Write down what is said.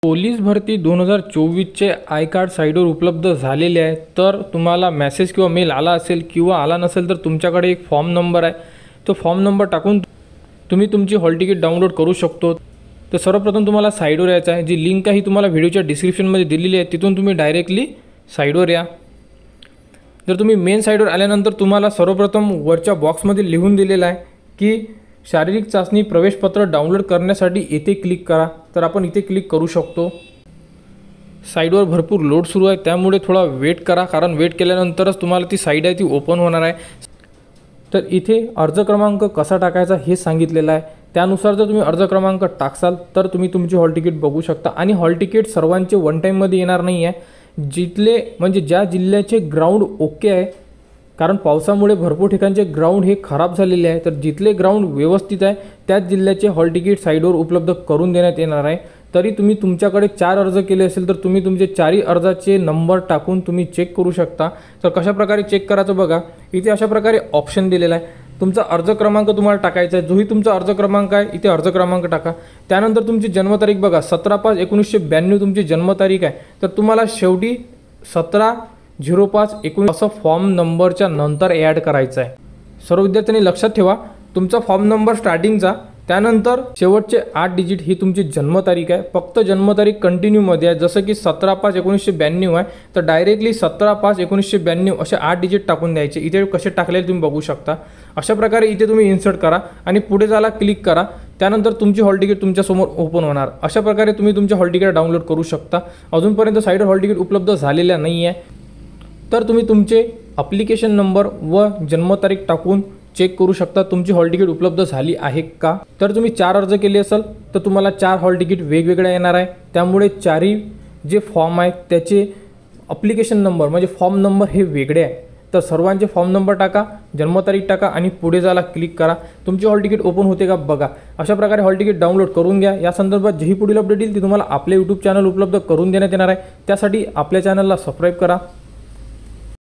Police भरती 2024चे I card साईटवर उपलब्ध झालेले आहे। तर तुम्हाला मेसेज किंवा मेल आला असेल किंवा आला नसेल तर तुमच्याकडे एक फॉर्म नंबर आहे, तो फॉर्म नंबर टाकून तुम्ही तुमची हॉल तिकीट डाउनलोड करू शकतो। तर सर्वप्रथम तुम्हाला साईटवर यायचं आहे, जी लिंक आहे तुम्हाला व्हिडिओच्या डिस्क्रिप्शनमध्ये दिलेली आहे, तिथून तुम्ही डायरेक्टली साईटवर या। जर तुम्ही मेन साईटवर आल्यानंतर तुम्हाला सर्वप्रथम वरच्या बॉक्समध्ये लिहून दिलेलं आहे की शारीरिक चाचणी प्रवेशपत्र डाउनलोड करण्यासाठी इथे क्लिक करा। तर आपण इथे क्लिक करू शकतो। साईटवर भरपूर लोड सुरू आहे, त्यामुळे थोडा वेट करा, कारण वेट केल्यानंतरच तुम्हाला ती साईट आहे ती ओपन होणार आहे। तर इथे अर्ज क्रमांक कसा टाकायचा हे सांगितलेलं आहे, त्यानुसार जर तुम्ही अर्ज क्रमांक टाकसाल तर तुम्ही तुमची हॉल तिकीट बघू शकता। आणि हॉल तिकीट सर्वांचे वन टाईममध्ये येणार नाही आहे, जिथले म्हणजे ज्या जिल्ह्याचे ग्राउंड ओके आहे, कारण पावसामुळे भरपूर ठिकाणचे ग्राउंड हे खराब झालेले आहे, तर जिथले ग्राउंड व्यवस्थित आहे त्याच जिल्ह्याचे हॉल तिकीट साईटवर उपलब्ध करून देण्यात येणार आहे। तरी तुम्ही तुमच्याकडे 4 अर्ज केले असेल तर तुम्ही तुमचे 4ही अर्जाचे नंबर टाकून तुम्ही चेक करू शकता। तर कशा प्रकारे चेक करायचं बघा, इथे अशा प्रकारे ऑप्शन दिलेला आहे। तुमचा अर्ज क्रमांक तुम्हाला टाकायचा आहे, जोही तुमचा अर्ज क्रमांक आहे इथे अर्ज क्रमांक टाका। त्यानंतर तुमची जन्मतारीख बघा, 17/5/1992 तुमची जन्मतारीख आहे, तर तुम्हाला शेवटी 17/05/19 असं फॉर्म नंबरच्या नंतर ॲड करायचं आहे। सर्व विद्यार्थ्यांनी लक्षात ठेवा, तुमचा फॉर्म नंबर स्टार्टिंगचा, त्यानंतर शेवटचे 8 डिजिट ही तुमची जन्मतारीख आहे। फक्त जन्मतारीख कंटिन्यूमध्ये आहे, जसं की 17/5/1992 आहे तर डायरेक्टली 17/5/1992 असे 8 डिजिट टाकून द्यायचे। इथे कसे टाकलेले तुम्ही बघू शकता। अशा प्रकारे इथे तुम्ही इन्सर्ट करा आणि पुढे जायला क्लिक करा, त्यानंतर तुमची हॉल तिकीट तुमच्यासमोर ओपन होणार। अशा प्रकारे तुम्ही तुमच्या हॉल तिकीट डाउनलोड करू शकता। अजूनपर्यंत साईटवर हॉल तिकीट उपलब्ध झालेल्या नाही आहे, तर तुम्ही तुमचे ॲप्लिकेशन नंबर व जन्मतारीख टाकून चेक करू शकता तुमची हॉल तिकीट उपलब्ध झाली आहे का। तर तुम्ही 4 अर्ज केले असेल तर तुम्हाला 4 हॉल तिकीट वेगवेगळ्या येणार आहे, त्यामुळे 4ही जे फॉर्म आहेत त्याचे ॲप्लिकेशन नंबर म्हणजे फॉर्म नंबर हे वेगळे आहे। तर सर्वांचे फॉर्म नंबर टाका, जन्मतारीख टाका आणि पुढे जायला क्लिक करा, तुमची हॉल तिकीट ओपन होते का बघा। अशा प्रकारे हॉल तिकीट डाउनलोड करून घ्या। या संदर्भात जेही पुढील अपडेट येईल ती तुम्हाला आपले यूट्यूब चॅनल उपलब्ध करून देण्यात येणार आहे, त्यासाठी आपल्या चॅनलला सबस्क्राईब करा।